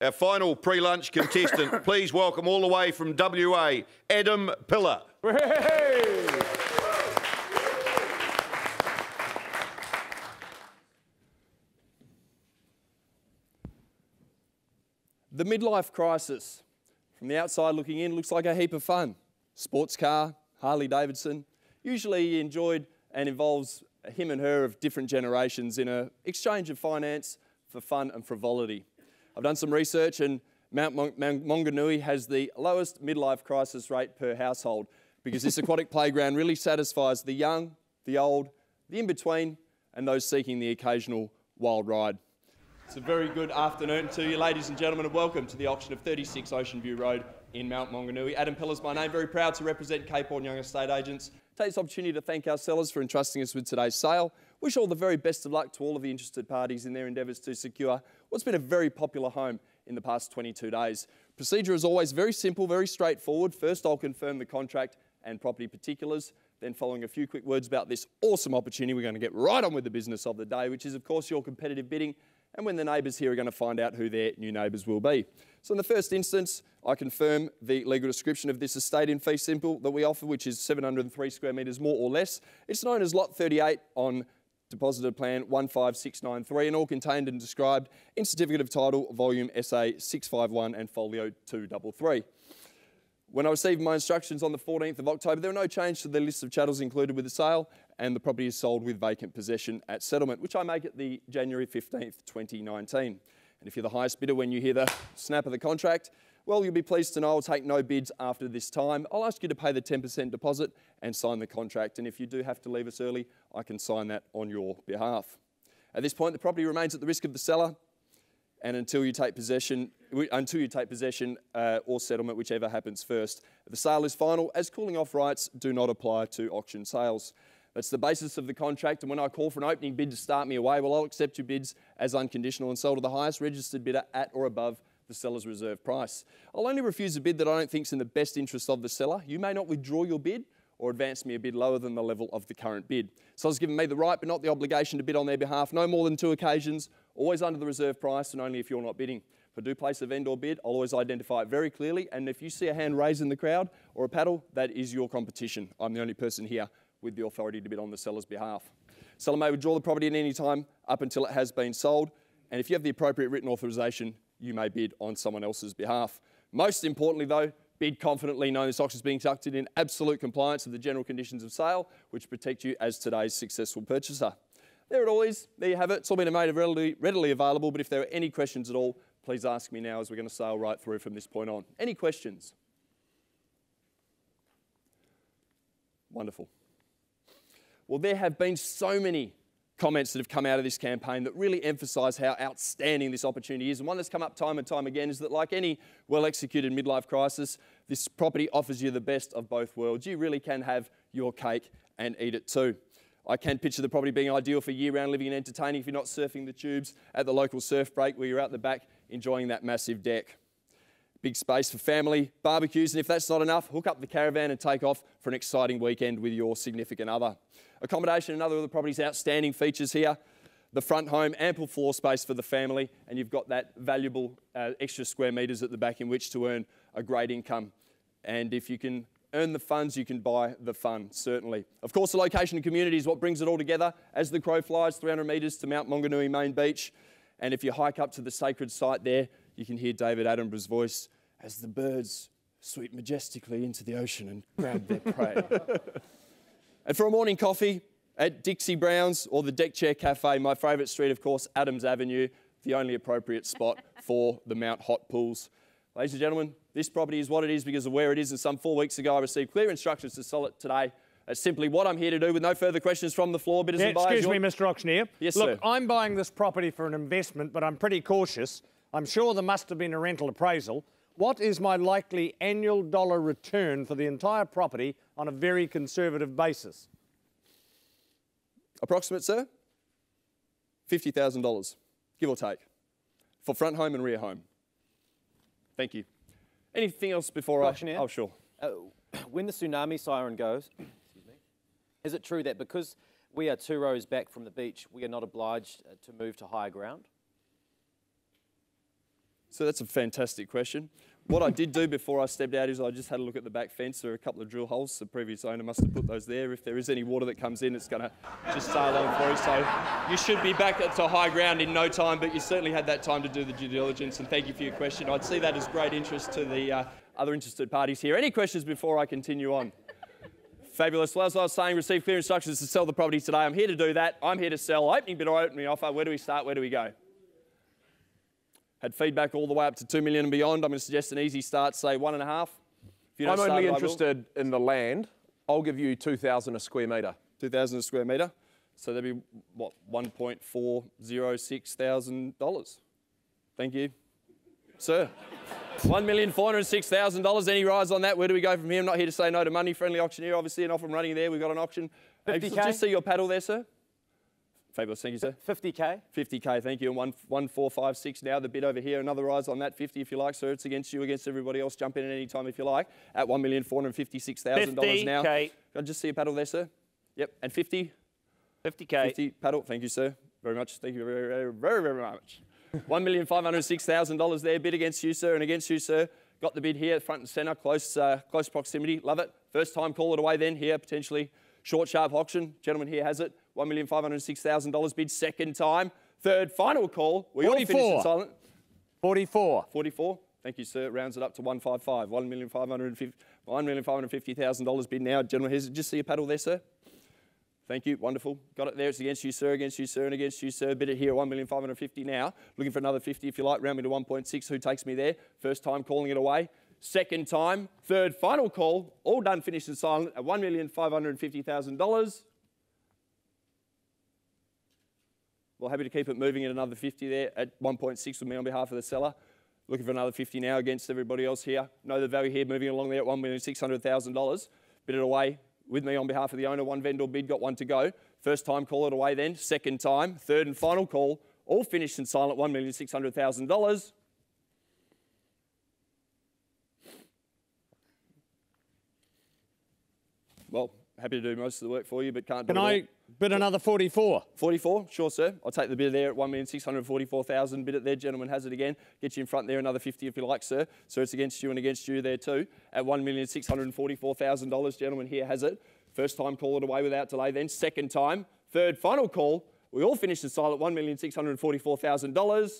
Our final pre-lunch contestant, please welcome all the way from WA, Adam Pillar. Hey! The midlife crisis. From the outside looking in, looks like a heap of fun. Sports car, Harley Davidson. Usually enjoyed and involves him and her of different generations in an exchange of finance for fun and frivolity. I've done some research and Mount Maunganui has the lowest midlife crisis rate per household because this aquatic playground really satisfies the young, the old, the in-between and those seeking the occasional wild ride. It's a very good afternoon to you, ladies and gentlemen, and welcome to the auction of 36 Ocean View Road in Mount Maunganui. Adam Pillar's my name, very proud to represent Cape Horn Young Estate Agents. Take this opportunity to thank our sellers for entrusting us with today's sale. Wish all the very best of luck to all of the interested parties in their endeavours to secure what's been a very popular home in the past 22 days. Procedure is always very simple, very straightforward. First, I'll confirm the contract and property particulars. Then, following a few quick words about this awesome opportunity, we're going to get right on with the business of the day, which is, of course, your competitive bidding. And when the neighbours here are going to find out who their new neighbours will be. So in the first instance, I confirm the legal description of this estate in fee simple that we offer, which is 703 square metres more or less. It's known as Lot 38 on Deposited Plan 15693 and all contained and described in Certificate of Title, Volume SA 651 and Folio 233. When I received my instructions on the 14th of October, there were no change to the list of chattels included with the sale, and the property is sold with vacant possession at settlement, which I make at the January 15th, 2019. And if you're the highest bidder when you hear the snap of the contract, well, you'll be pleased to know I'll take no bids after this time. I'll ask you to pay the 10% deposit and sign the contract, and if you do have to leave us early, I can sign that on your behalf. At this point, the property remains at the risk of the seller, and until you take possession or settlement, whichever happens first. The sale is final, as cooling off rights do not apply to auction sales. That's the basis of the contract, and when I call for an opening bid to start me away, well, I'll accept your bids as unconditional and sell to the highest registered bidder at or above the seller's reserve price. I'll only refuse a bid that I don't think is in the best interest of the seller. You may not withdraw your bid or advance me a bid lower than the level of the current bid. Sellers given me the right but not the obligation to bid on their behalf, no more than 2 occasions, always under the reserve price and only if you're not bidding. If I do place a vendor bid, I'll always identify it very clearly, and if you see a hand raised in the crowd or a paddle, that is your competition. I'm the only person here with the authority to bid on the seller's behalf. Seller may withdraw the property at any time up until it has been sold, and if you have the appropriate written authorisation, you may bid on someone else's behalf. Most importantly though, bid confidently knowing this auction is being conducted in absolute compliance with the general conditions of sale, which protect you as today's successful purchaser. There it all is, there you have it. It's all been made readily available, but if there are any questions at all, please ask me now as we're going to sail right through from this point on. Any questions? Wonderful. Well, there have been so many comments that have come out of this campaign that really emphasise how outstanding this opportunity is. And one that's come up time and time again is that, like any well-executed midlife crisis, this property offers you the best of both worlds. You really can have your cake and eat it too. I can picture the property being ideal for year-round living and entertaining if you're not surfing the tubes at the local surf break where you're out the back enjoying that massive deck. Big space for family, barbecues, and if that's not enough, hook up the caravan and take off for an exciting weekend with your significant other. Accommodation, another of the property's outstanding features here. The front home, ample floor space for the family, and you've got that valuable extra square metres at the back in which to earn a great income. And if you can earn the funds, you can buy the fun, certainly. Of course, the location and community is what brings it all together. As the crow flies 300 metres to Mount Maunganui Main Beach, and if you hike up to the sacred site there, you can hear David Attenborough's voice as the birds sweep majestically into the ocean and grab their prey. And for a morning coffee at Dixie Brown's or the Deck Chair Cafe, my favourite street, of course, Adams Avenue, the only appropriate spot for the Mount Hot Pools. Ladies and gentlemen, this property is what it is because of where it is, and some 4 weeks ago I received clear instructions to sell it today. That's simply what I'm here to do with no further questions from the floor. Bidders and buyers. Excuse me, Mr. Auctioneer. Yes, Look, sir. I'm buying this property for an investment, but I'm pretty cautious. I'm sure there must have been a rental appraisal. What is my likely annual dollar return for the entire property on a very conservative basis? Approximate, sir? $50,000, give or take, for front home and rear home. Thank you. Anything else before Auctioneer? Oh, sure. When the tsunami siren goes, is it true that because we are 2 rows back from the beach, we are not obliged to move to higher ground? So that's a fantastic question. What I did do before I stepped out is I just had a look at the back fence. There are a couple of drill holes. The previous owner must have put those there. If there is any water that comes in, it's going to just sail on through. So you should be back to high ground in no time, but you certainly had that time to do the due diligence, and thank you for your question. I'd see that as great interest to the other interested parties here. Any questions before I continue on? Fabulous. Well, as I was saying, received clear instructions to sell the property today. I'm here to do that. I'm here to sell. Opening bid or opening offer. Where do we start? Where do we go? Had feedback all the way up to 2 million and beyond. I'm going to suggest an easy start, say 1.5. If you don't I'm start only it, interested in the land. I'll give you 2,000 a square metre. 2,000 a square metre. So that'd be, what, $1.406 thousand. Thank you, sir. $1,406,000. Any rise on that? Where do we go from here? I'm not here to say no to money. Friendly auctioneer, obviously, an offer running there. We've got an auction. 50K? Just see your paddle there, sir. Fabulous, thank you, sir. 50K? 50K, thank you. And 1,456 now. The bid over here, another rise on that. 50 if you like, sir. It's against you, against everybody else. Jump in at any time if you like. At $1,456,000 now. 50K. Can I just see a paddle there, sir? Yep. And 50? 50K. 50 paddle. Thank you, sir. Very much. Thank you very, very, very much. $1,506,000 there. Bid against you, sir, and against you, sir. Got the bid here, front and centre, close proximity. Love it. First time, call it away then. Here, potentially. Short, sharp auction. Gentleman here has it. $1,506,000 bid. Second time. Third, final call. We all finished in silent. 44. 44. Thank you, sir. Rounds it up to 155. $1,550,000 bid now. Gentleman, here's just see a paddle there, sir. Thank you. Wonderful. Got it there. It's against you, sir, against you, sir, and against you, sir. Bid it here, $1,550,000 now. Looking for another 50 if you like. Round me to 1.6. Who takes me there? First time calling it away. Second time. Third, final call. All done, finished and silent at $1,550,000. Well, happy to keep it moving at another 50 there at 1.6 with me on behalf of the seller. Looking for another 50 now against everybody else here. Know the value here moving along there at $1,600,000. Bid it away with me on behalf of the owner. One vendor bid, got one to go. First time, call it away then. Second time, third and final call. All finished and silent, $1,600,000. Well, happy to do most of the work for you, but can't do it all. Can I bid another 44? 44, sure, sir. I'll take the bid there at $1,644,000. Bid it there, gentleman has it again. Get you in front there, another 50 if you like, sir. So it's against you and against you there too. At $1,644,000, gentleman here has it. First time, call it away without delay then. Second time, third, final call. We all finished in silent, $1,644,000.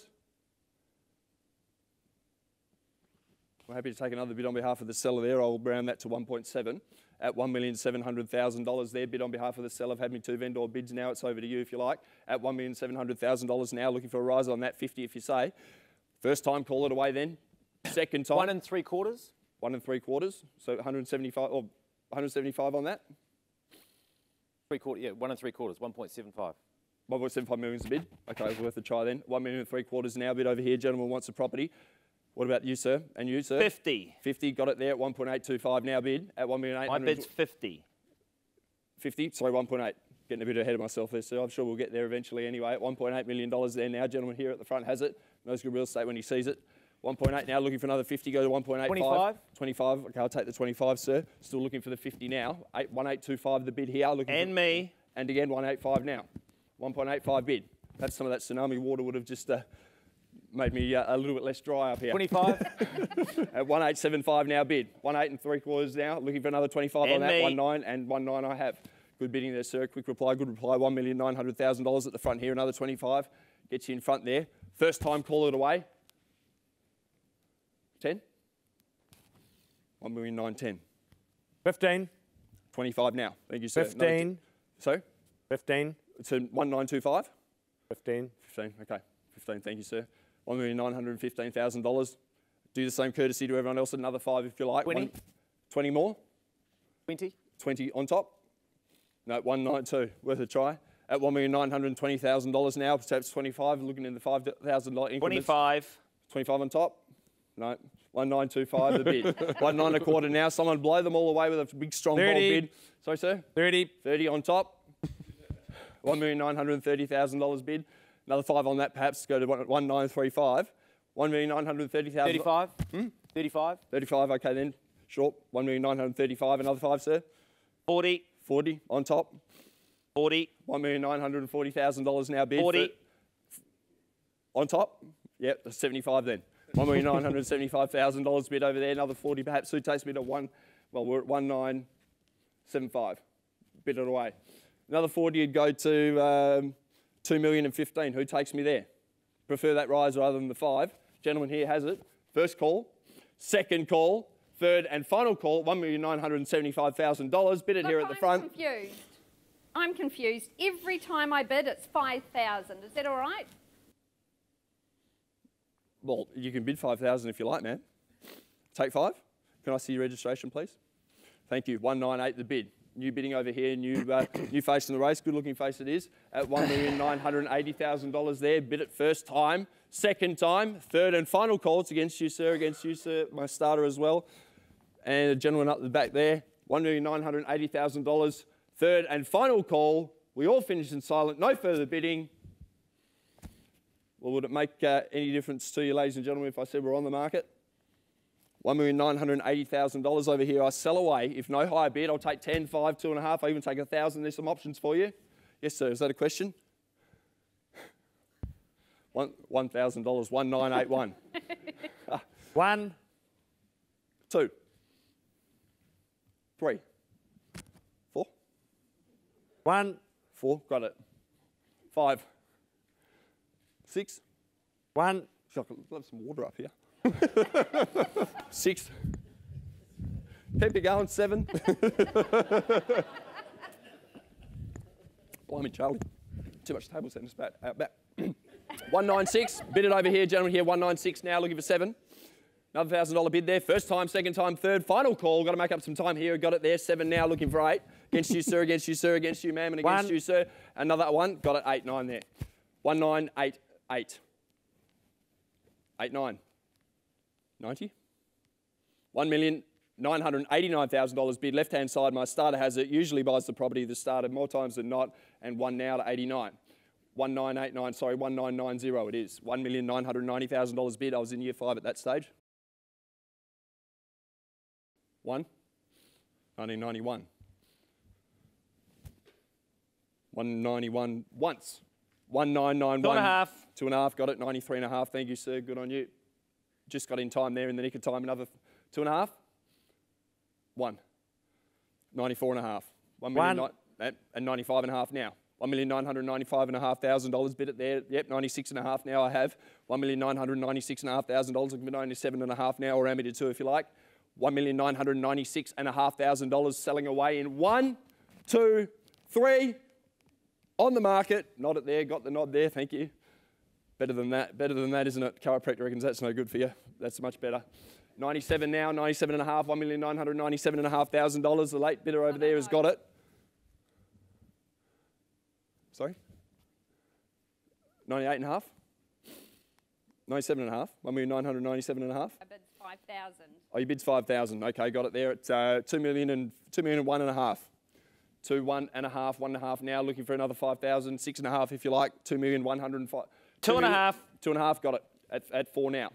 We're happy to take another bid on behalf of the seller there. I'll round that to 1.7 at $1,700,000 there. Bid on behalf of the seller. I've had me two vendor bids now. It's over to you if you like. At $1,700,000 now. Looking for a rise on that 50 if you say. First time, call it away then. Second time. 1 3/4? 1 3/4. So 175 or 175 on that. 3/4, yeah, 1 3/4, 1.75. 1.75 million is the bid. Okay, it's worth a try then. 1 3/4 now. Bid over here. Gentleman wants the property. What about you, sir? And you, sir? 50. 50, got it there at 1.825 now bid at 1,800,000. My bid's 50. 50, sorry, 1.8. Getting a bit ahead of myself there, sir. I'm sure we'll get there eventually anyway. At $1.8 million there now. Gentleman here at the front has it. Knows good real estate when he sees it. 1.8 now, looking for another 50, go to 1.85. 25? 25, okay, I'll take the 25, sir. Still looking for the 50 now. 1.825 the bid here. Looking And for, me. And again, 1.85 now. 1.85 bid. That's some of that tsunami water would have just made me a little bit less dry up here. 25? At 1.875 now bid. 1.8 3/4 now. Looking for another 25 And on that. me. 1.9 and 1.9 I have. Good bidding there, sir. Quick reply, good reply. $1,900,000 at the front here. Another 25. Gets you in front there. First time, call it away. 10. 1,910,000. 15. 25 now. Thank you, sir. 15. So? 15. It's a 1,925. 15. 15. Okay. 15. Thank you, sir. $1,915,000. Do the same courtesy to everyone else. Another 5 if you like. 20. 20 more. 20? 20 on top. No, 192. Worth a try. At $1,920,000 now. Perhaps 25. Looking in the $5,000 increments. 25. 25 on top. No. 1925 the bid. 1.925 now. Someone blow them all away with a big strong bold 30. bid. Sorry, sir. 30. 30 on top. $1,930,000 bid. Another 5 on that, perhaps, go to 1,935. 1,930,000. 35? 35? 35, okay then. Short. 1,935. Another 5, sir. 40. 40 on top. 40. $1,940,000 now bid. 40. On top. Yep, 75 then. $1,975,000 bid over there. Another 40 perhaps. Who takes me to one? Well, we're at 1,975. Bid it away. Another 40 would go to 2,015,000. Who takes me there? Prefer that rise rather than the 5. Gentleman here has it. First call, second call, third and final call, $1,975,000. Bid it here at the front. I'm confused. Every time I bid, it's 5,000. Is that all right? Well, you can bid 5,000 if you like, man. Take 5. Can I see your registration, please? Thank you. 198 the bid. New bidding over here, new face in the race. Good looking face it is. At $1,980,000 there. Bid it first time, second time, third and final call. It's against you, sir, my starter as well. And a gentleman up the back there, $1,980,000. Third and final call. We all finished in silent. No further bidding. Well, would it make any difference to you, ladies and gentlemen, if I said we're on the market? $1,980,000 over here. I sell away. If no higher bid, I'll take 10, 5, 2.5. I even take 1,000. There's some options for you. Yes, sir. Is that a question? $1,000. 1,981. 1, 2, 3, 4. 1, 4. Got it. 5, 6. 1, I'll have some water up here. 6. Keep it going. 7. Blimey, Charlie. Too much table tennis out back. 196. Bid it over here, gentlemen here. 196 now. Looking for 7. Another $1,000 bid there. First time, second time, third. Final call. Got to make up some time here. Got it there. 7 now. Looking for 8. Against you, sir. Against you, sir. Against you, ma'am. And against 1. you, sir. Another 1. Got it. 8, 9 there. 1988. 89. 90. $1,989,000 bid. Left-hand side, my starter has it. Usually buys the property, the starter, more times than not. And 1 now to 89. 1989, sorry, 1990 it is. $1,990,000 bid. I was in year 5 at that stage. 1991. 191 once. 1991. 2.5. 2.5, got it. 93.5. Thank you, sir. Good on you. Just got in time there in the nick of time. Another 2.5. 1. 94.5. 1,000,000 and 95.5 now. $1,995,500 bid it there. Yep, 96.5 now I have. $1,996,500. Looking for 97.5 now, or amity 2 if you like. $1,996,500 selling away in 1, 2, 3. On the market. Nod it there. Got the nod there. Thank you. Better than that, isn't it? Chiropractor reckons that's no good for you. That's much better. 97 now, 97.5, $1,997,500. The late bidder over there has got it. Sorry? 98.5? 97.5? 1,997.5? I bid 5,000. Oh, you bid 5,000. Okay, got it there. It's 2,001,500. 2, 1.5, 1.5 now. Looking for another 5,000. 6.5 if you like. 2,105. 2.5. 2.5, got it at 4 now.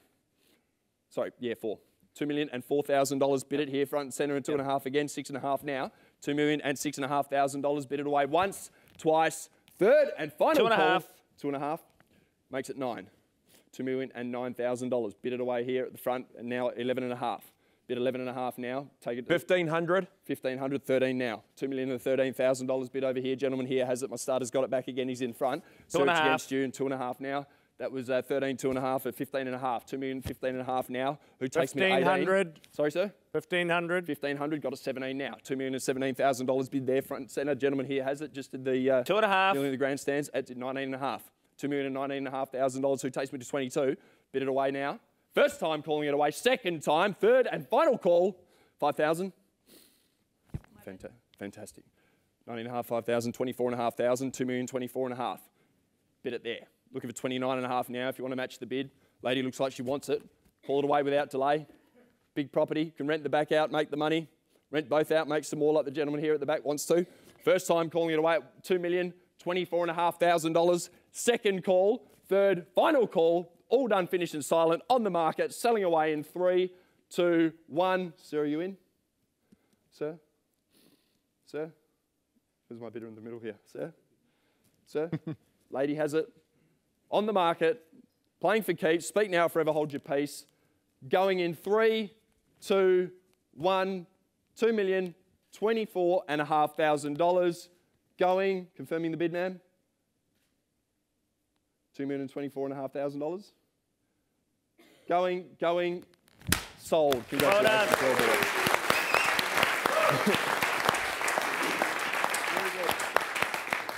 Sorry, yeah, 4. $2,004,000 bid it here, front and centre, and 2.5 again. 6.5 now. $2,006,500 bid it away once, twice, third and final 2.5. 2.5 makes it 9. $2,009,000 bid it away here at the front, and now 11.5. Bid 11.5 now. Take it. 1,500. 1,500, 13 now. $2,013,000 bid over here. Gentleman here has it. My starter's got it back again. He's in front. So it's against you, and 2.5 now. That was 13, 2.5 at 15.5. $2,015,500 now. Who takes me to 18? 1,500. Sorry, sir? 1,500. 1,500. Got a 17 now. $2,017,000 bid there, front and centre. Gentleman here has it. Just did the 2.5. nearly the grandstands at 19.5. $2,019,500. Who takes me to 22? Bid it away now. First time calling it away. Second time. Third and final call. 5,000. Fantastic. 19.5, 5,000, 24.5,000, 2,024,500. Bid it there. Looking for 29.5 now if you want to match the bid. Lady looks like she wants it. Call it away without delay. Big property. Can rent the back out, make the money. Rent both out, make some more like the gentleman here at the back wants to. First time calling it away at $2,024,500. Second call. Third, final call. All done, finished and silent. On the market. Selling away in 3, 2, 1. Sir, are you in? Sir? Sir? Who's my bidder in the middle here? Sir? Sir? Lady has it. On the market. Playing for keeps. Speak now, forever hold your peace. Going in 3, 2, 1. $2,024,500. Going, confirming the bid, ma'am. $2,024,500. Going, sold. Congratulations. Well done.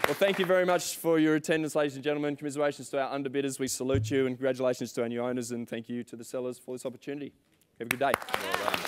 Well, thank you very much for your attendance, ladies and gentlemen. Commiserations to our underbidders. We salute you, and congratulations to our new owners, and thank you to the sellers for this opportunity. Have a good day. Well done.